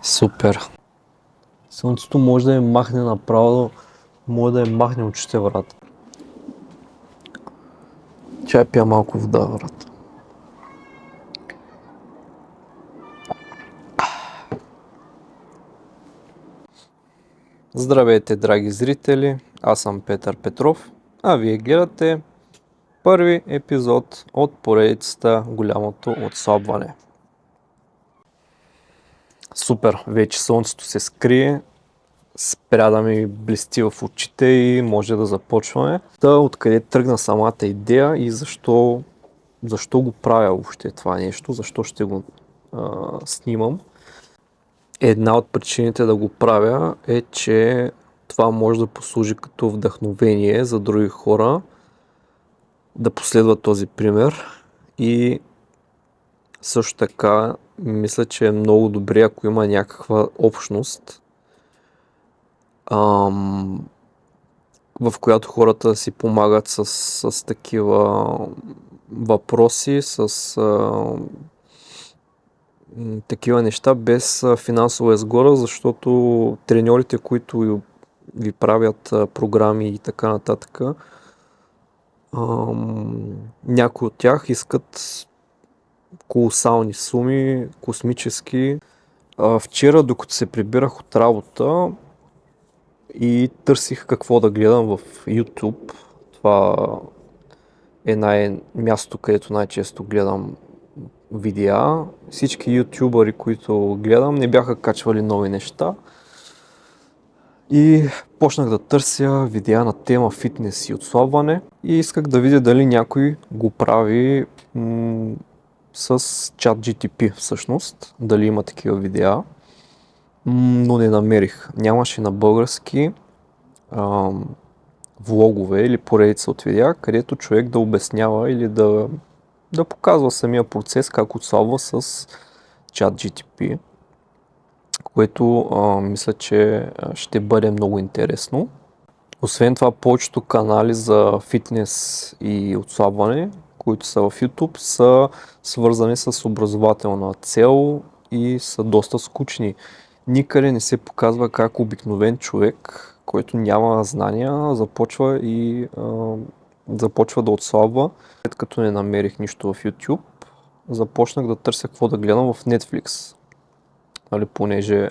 Супер. Слънцето може да я махне направо, може да я махне очите, брат. Чай пия малко вода, брат. Здравейте, драги зрители, аз съм Петър Петров, а вие гледате първи епизод от поредицата Голямото отслабване. Супер, вече слънцето се скрие, спря да ми блести в очите и може да започваме. Откъде тръгна самата идея и защо го правя въобще това нещо, защо ще го снимам. Една от причините да го правя е, че това може да послужи като вдъхновение за други хора да последват този пример и също така мисля, че е много добре, ако има някаква общност, в която хората си помагат с такива въпроси, с такива неща без финансова изгода, защото треньорите, които ви правят програми и така нататък, някои от тях искат колосални суми, космически. Вчера, докато се прибирах от работа и търсих какво да гледам в YouTube, това е място, където най-често гледам видеа. Всички ютубъри, които гледам, не бяха качвали нови неща. И почнах да търся видеа на тема фитнес и отслабване и исках да видя дали някой го прави с ChatGPT всъщност, дали има такива видеа, но не намерих. Нямаше на български влогове или поредица от видеа, където човек да обяснява или да показва самия процес как отслабва с ChatGPT, което мисля, че ще бъде много интересно. Освен това, повечето канали за фитнес и отслабване, които са в YouTube, са свързани с образователна цел и са доста скучни. Никъде не се показва как обикновен човек, който няма знания, започва да отслабва. След като не намерих нищо в YouTube, започнах да търся какво да гледам в Netflix. Понеже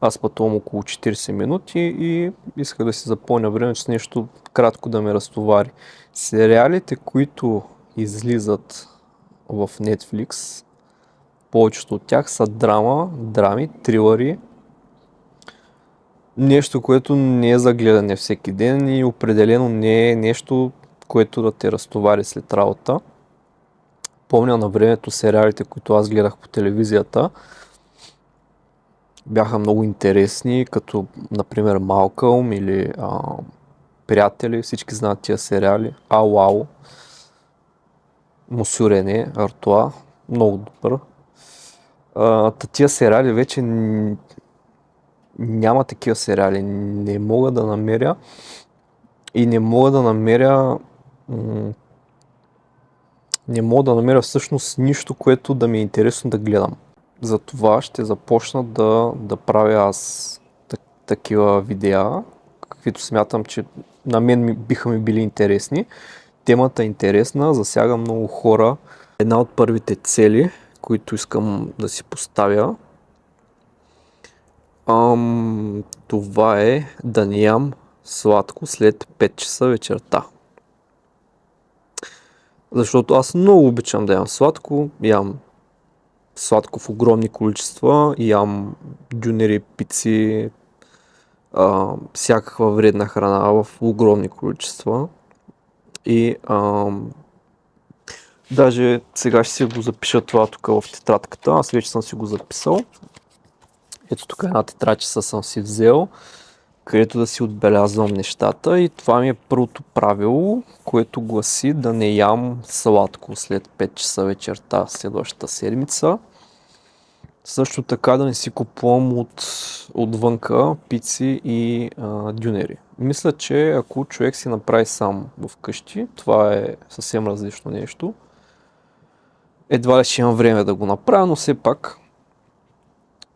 аз пътувам около 40 минути и исках да си запълня време с нещо кратко да ме разтовари. Сериалите, които излизат в Netflix, повечето от тях са драми, трилъри. Нещо, което не е за гледане всеки ден и определено не е нещо, което да те разтовари след работа. Помня на времето сериалите, които аз гледах по телевизията, бяха много интересни, като например Малкълм или Приятели, всички знаят тия сериали, Ау, Мусюрене, Артуа, много добър. Тия сериали вече няма такива сериали, не мога да намеря и не мога да намеря всъщност нищо, което да ми е интересно да гледам. Затова ще започна да правя аз такива видеа, каквито смятам, че на мен биха ми били интересни. Темата е интересна, засяга много хора. Една от първите цели, които искам да си поставя, това е да не ям сладко след 5 часа вечерта. Защото аз много обичам да ям сладко, ям сладко в огромни количества, ям дюнери, пици, всякаква вредна храна в огромни количества. И даже сега ще си го запиша това тук в тетрадката, аз вече съм си го записал. Ето тук една тетрадчица съм си взел, където да си отбелязвам нещата и това ми е първото правило, което гласи да не ям сладко след 5 часа вечерта следващата седмица. Също така да не си купувам отвънка пици и дюнери. Мисля, че ако човек си направи сам вкъщи, това е съвсем различно нещо. Едва ли ще имам време да го направя, но все пак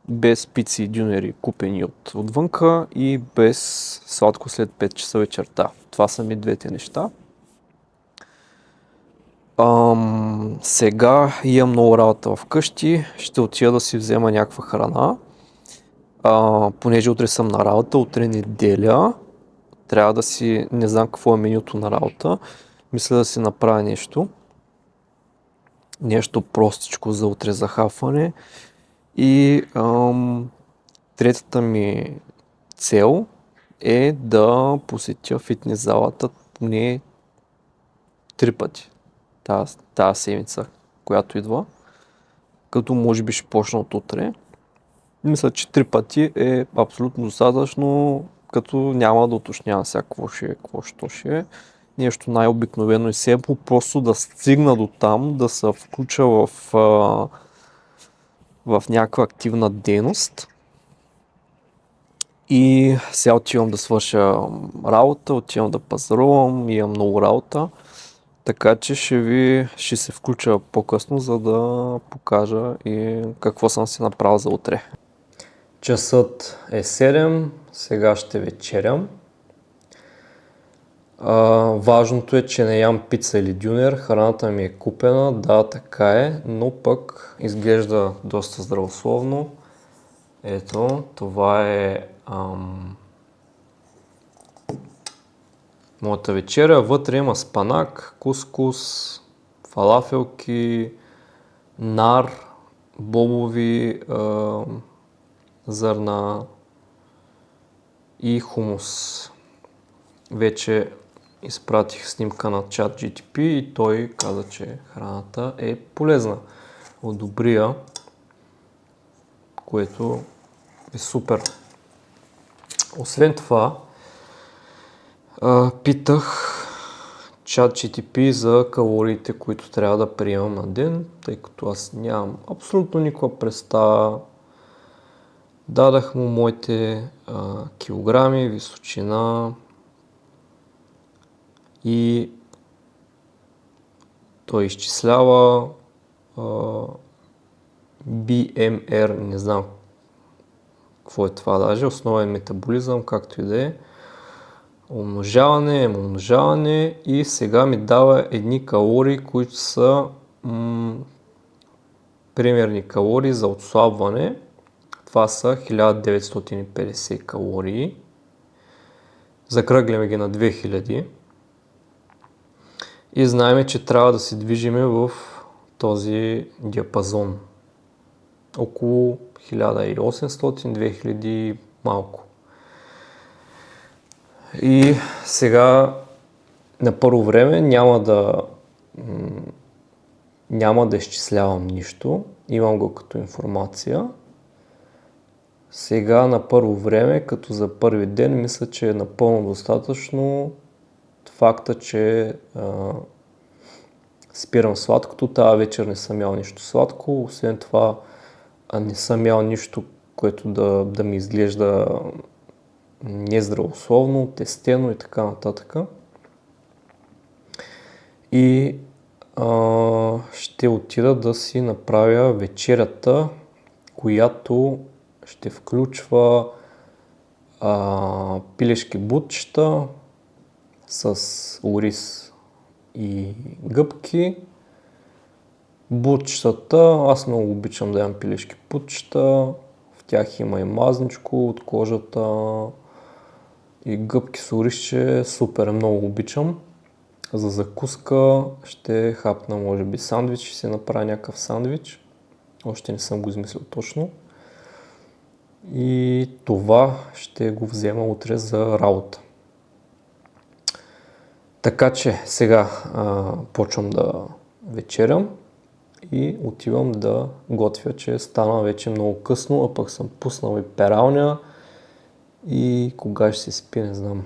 без пици и дюнери купени отвънка и без сладко след 5 часа вечерта. Това са ми двете неща. Сега имам много работа вкъщи, ще отида да си взема някаква храна. Понеже утре съм на работа, утре неделя, трябва да си, не знам какво е менюто на работа, мисля да си направя нещо. Нещо простичко за утре за хапване. И третата ми цел е да посетя фитнес залата поне 3 пъти тази седмица, която идва. Като може би ще почна от утре. Мисля, че 3 пъти е абсолютно достатъчно, като няма да уточнявам сега какво ще е. Нещо най-обикновено и семпл, просто да стигна до там, да се включа в някаква активна дейност. И сега отивам да свърша работа, отивам да пазарувам, имам много работа. Така че ще се включа по-късно, за да покажа и какво съм си направил за утре. Часът е 7, сега ще вечерям. Важното е, че не ям пица или дюнер, храната ми е купена, да, така е, но пък изглежда доста здравословно. Ето, това е моята вечеря. Вътре има спанак, кускус, фалафелки, нар, бобови зърна и хумус. Вече изпратих снимка на ChatGPT и той каза, че храната е полезна. Одобри я, което е супер. Освен това, питах ChatGPT за калориите, които трябва да приемам на ден, тъй като аз нямам абсолютно никаква представа. Дадах му моите килограми, височина и той изчислява BMR, не знам какво е това даже, основен метаболизъм, както и да е. Умножаване и сега ми дава едни калории, които са примерни калории за отслабване. Това са 1950 калории. Закръгляме ги на 2000. И знаем, че трябва да се движиме в този диапазон. Около 1800-2000 малко. И сега на първо време няма да изчислявам нищо. Имам го като информация. Сега на първо време, като за първи ден, мисля, че е напълно достатъчно факта, че спирам сладкото. Тази вечер не съм ял нищо сладко. Освен това не съм ял нищо, което да ми изглежда нездравословно, тестено и така нататък. И ще отида да си направя вечерята, която ще включва пилешки бутчета с ориз и гъбки. Бутчетата, аз много обичам да ям пилешки бутчета, в тях има и мазничко от кожата и гъбки с оризче, супер, много обичам. За закуска ще хапна може би сандвич, ще си направя някакъв сандвич, още не съм го измислил точно. И това ще го взема утре за работа. Така че сега почвам да вечерям и отивам да готвя, че стана вече много късно, а пък съм пуснал и пералня и кога ще се спи, не знам.